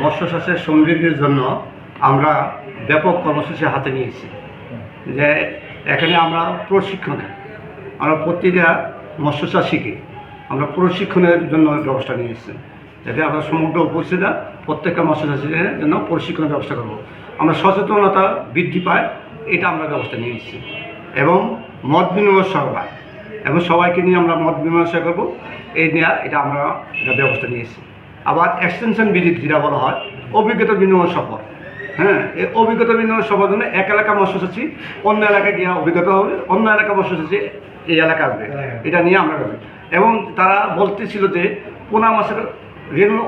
মৎস্য চাষের সমৃদ্ধির জন্য আমরা ব্যাপক কর্মসূচি হাতে নিয়েছি। যে এখানে আমরা প্রতিটা মৎস্য চাষিকে আমরা প্রশিক্ষণের জন্য ব্যবস্থা নিয়েছি, যাতে আমরা সমুদ্র উপজেলা প্রত্যেকটা মৎস্য চাষিদের জন্য প্রশিক্ষণের ব্যবস্থা করব। আমরা সচেতনতা বৃদ্ধি পায়, এটা আমরা ব্যবস্থা নিয়েছি। এবং মত বিনিময় সভা এবং সবাইকে নিয়ে আমরা মত বিনিময় করবো, এই নিয়ে আমরা ব্যবস্থা নিয়েছি। আবার এক্সটেনশন ভিজিট যেটা বলা হয়, অভিজ্ঞতা বিনিময় সফর, এই অভিজ্ঞতা বিনিময় সফর জন্য এক এলাকা মৎস্য চাষি অন্য এলাকায় গিয়ে অভিজ্ঞতা হবে, অন্য এলাকা মৎস্য চাষি এই এলাকা আসবে, এটা নিয়ে আমরা করবো। এবং তারা বলতেছিল যে পোনা মাছের রেণু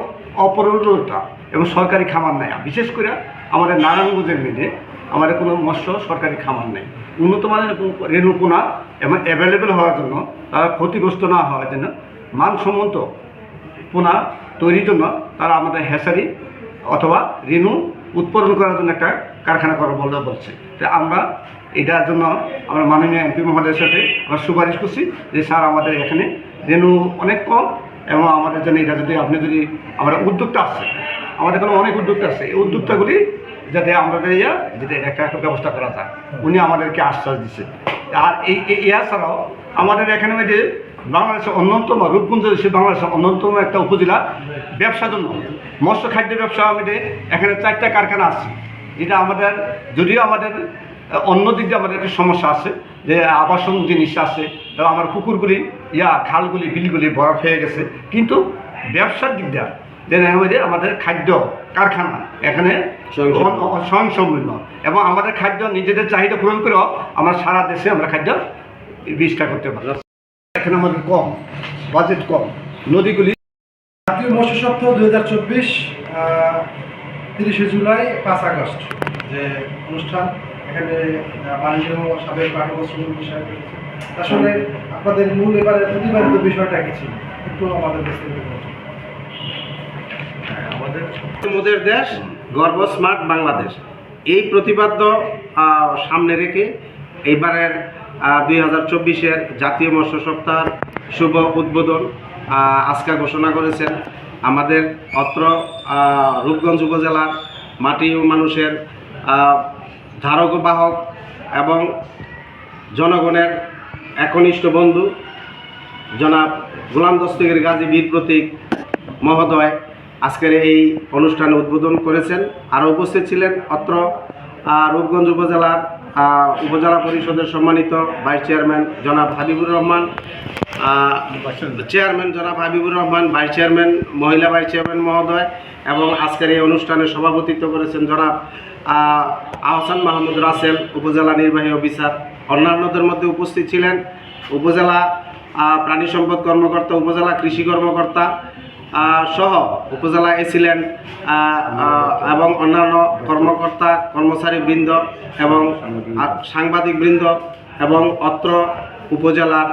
অপরিণতা এবং সরকারি খামার নেই, বিশেষ করে আমাদের নারায়ণগঞ্জের মেয়েদের আমাদের কোনো মৎস্য সরকারি খামার নেই। উন্নত মানের রেণু পোনা এবং অ্যাভেলেবেল হওয়ার জন্য, তারা ক্ষতিগ্রস্ত না হওয়ার জন্য মানসম্মত পোনা তৈরির জন্য তারা আমাদের হ্যাচারি অথবা রেণু উৎপাদন করার জন্য একটা কারখানা করা বলছে। তো আমরা এটার জন্য আমরা মাননীয় এমপি মহোদয়ের সাথে আমরা সুপারিশ করছি যে স্যার আমাদের এখানে রেণু অনেক কম, এবং আমাদের জন্য এটা যদি আপনি যদি আমরা উদ্যোক্তা আছে, আমাদের এখানে অনেক উদ্যোক্তা আছে, এই উদ্যোক্তাগুলি যাতে আমরা যাতে একটা ব্যবস্থা করা যায়, উনি আমাদেরকে আশ্বাস দিচ্ছে। আর এছাড়াও আমাদের এখানে যে বাংলাদেশের অন্যতম রূপগঞ্জ বাংলাদেশের অন্যতম একটা উপজেলা ব্যবসার জন্য মৎস্য খাদ্য ব্যবসা, আমাদের এখানে 4টা কারখানা আছে, যেটা আমাদের যদিও আমাদের অন্য দিক দিয়ে আমাদের একটা সমস্যা আছে, যে আবাসন জিনিস আছে এবং আমার পুকুরগুলি খালগুলি বিলগুলি বরফ হয়ে গেছে, কিন্তু ব্যবসার দিক দিয়ে যে আমাদের খাদ্য কারখানা এখানে স্বয়ংসম্পূর্ণ, এবং আমাদের খাদ্য নিজেদের চাহিদা পূরণ করেও আমরা সারা দেশে আমরা খাদ্য বিস্তার করতে পারি। এখানে আমাদের কম বাজেট, কম নদীগুলি। জাতীয় মৎস্য সপ্তাহ 2024 30শে জুলাই 5 আগস্ট যে অনুষ্ঠান, এখানে মাননীয় সাবেক পাঠ্যপুস্তক বিষয় আসলে আপনাদের মূল এবারের প্রতিপাদিত বিষয়টা কি ছিল একটু আমাদের মোদের দেশ গর্ব স্মার্ট বাংলাদেশ, এই প্রতিপাদ্য সামনে রেখে এইবারের 2024-এর জাতীয় মৎস্য সপ্তাহের শুভ উদ্বোধন আজকে ঘোষণা করেছেন আমাদের অত্র রূপগঞ্জ উপজেলার মাটি ও মানুষের ধারক বাহক এবং জনগণের একনিষ্ঠ বন্ধু জনাব গোলাম দস্তগীর গাজী বীর প্রতীক মহোদয় আজকের এই অনুষ্ঠানে উদ্বোধন করেছেন। আরও উপস্থিত ছিলেন অত্র রূপগঞ্জ উপজেলার উপজেলা পরিষদের সম্মানিত ভাইস চেয়ারম্যান জনাব হাবিবুর রহমান, চেয়ারম্যান জনাব হাবিবুর রহমান, ভাইস চেয়ারম্যান মহিলা ভাইস চেয়ারম্যান মহোদয়, এবং আজকের এই অনুষ্ঠানে সভাপতিত্ব করেছেন জনাব আহসান মাহমুদ রাসেল, উপজেলা নির্বাহী অফিসার। অন্যান্যদের মধ্যে উপস্থিত ছিলেন উপজেলা প্রাণী সম্পদ কর্মকর্তা, উপজেলা কৃষি কর্মকর্তা সহ উপজেলা এসিল্যান্ড এবং অন্যান্য কর্মকর্তা কর্মচারী বৃন্দ এবং সাংবাদিক বৃন্দ, এবং অত্র উপজেলার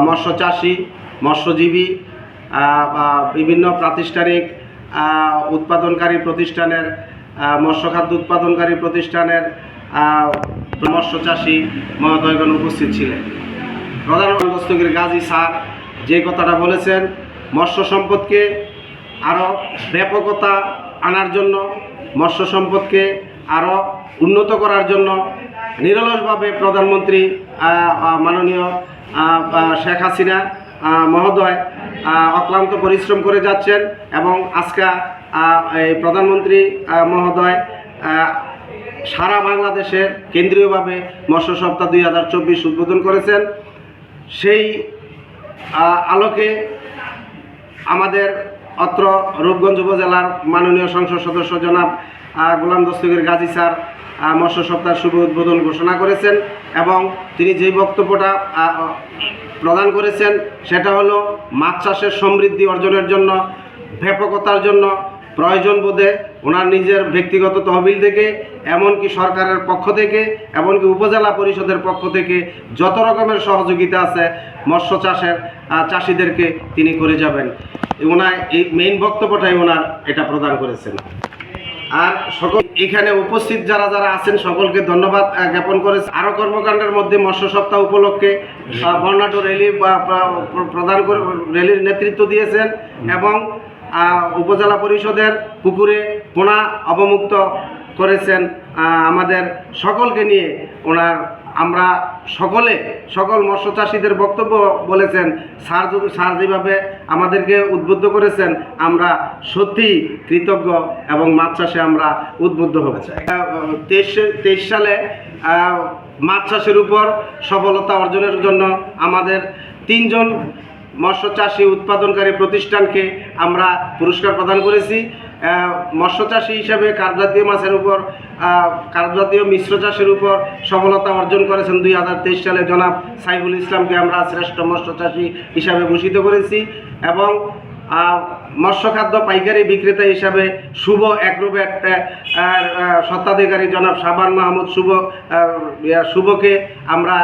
মৎস্য চাষি, মৎস্যজীবী, বিভিন্ন প্রাতিষ্ঠানিক উৎপাদনকারী প্রতিষ্ঠানের মৎস্য খাদ্য উৎপাদনকারী প্রতিষ্ঠানের মৎস্য চাষি মহোদয়গণ উপস্থিত ছিলেন। প্রধান দস্তগীর গাজী স্যার যে কথাটা বলেছেন, মৎস্য সম্পদকে আরও ব্যাপকতা আনার জন্য, মৎস্য সম্পদকে আরও উন্নত করার জন্য নিরলসভাবে প্রধানমন্ত্রী মাননীয় শেখ হাসিনা মহোদয় অক্লান্ত পরিশ্রম করে যাচ্ছেন, এবং আজকে এই প্রধানমন্ত্রী মহোদয় সারা বাংলাদেশে কেন্দ্রীয়ভাবে মৎস্য সপ্তাহ 2024 উদ্বোধন করেছেন। সেই আলোকে আমাদের অত্র রূপগঞ্জ উপজেলার মাননীয় সংসদ সদস্য জনাব গোলাম দস্তগীর গাজী স্যার মৎস্য সপ্তাহের শুভ উদ্বোধন ঘোষণা করেছেন, এবং তিনি যেই বক্তব্যটা প্রদান করেছেন সেটা হলো মাছ চাষের সমৃদ্ধি অর্জনের জন্য, ব্যাপকতার জন্য প্রয়োজন বোধে ওনার নিজের ব্যক্তিগত তহবিল থেকে, এমনকি সরকারের পক্ষ থেকে, এমনকি উপজেলা পরিষদের পক্ষ থেকে যত রকমের সহযোগিতা আছে মৎস্য চাষের চাষিদেরকে তিনি করে যাবেন। ওনার এই মেইন বক্তব্যটাই ওনার এটা প্রদান করেছেন। আর সকল এখানে উপস্থিত যারা যারা আছেন সকলকে ধন্যবাদ জ্ঞাপন করেছে। আরও কর্মকাণ্ডের মধ্যে মৎস্য সপ্তাহ উপলক্ষে বর্ণাঢ্য র্যালি প্রদান করে র্যালির নেতৃত্ব দিয়েছেন, এবং উপজেলা পরিষদের পুকুরে পোনা অবমুক্ত করেছেন। আমাদের সকলকে নিয়ে আমরা সকল মৎস্য চাষিদের বক্তব্য বলেছেন। স্যার যেভাবে আমাদেরকে উদ্বুদ্ধ করেছেন, আমরা সত্যি কৃতজ্ঞ এবং মাছ চাষে আমরা উদ্বুদ্ধ হব। 23 সালে মাছ চাষের উপর সফলতা অর্জনের জন্য আমাদের 3 জন মৎস্য চাষি উৎপাদনকারী প্রতিষ্ঠানকে আমরা পুরস্কার প্রদান করেছি। মৎস্য চাষি হিসাবে কার্পজাতীয় মাছের উপর কার্পজাতীয় মিশ্র চাষের উপর সফলতা অর্জন করেছেন 2023 সালে জনাব সাইফুল ইসলামকে আমরা শ্রেষ্ঠ মৎস্য চাষি হিসাবে ভূষিত করেছি। এবং মৎস্য খাদ্য পাইকারি বিক্রেতা হিসাবে শুভ অ্যাগ্রোভেট স্বত্বাধিকারী জনাব শাবান মাহমুদ শুভকে আমরা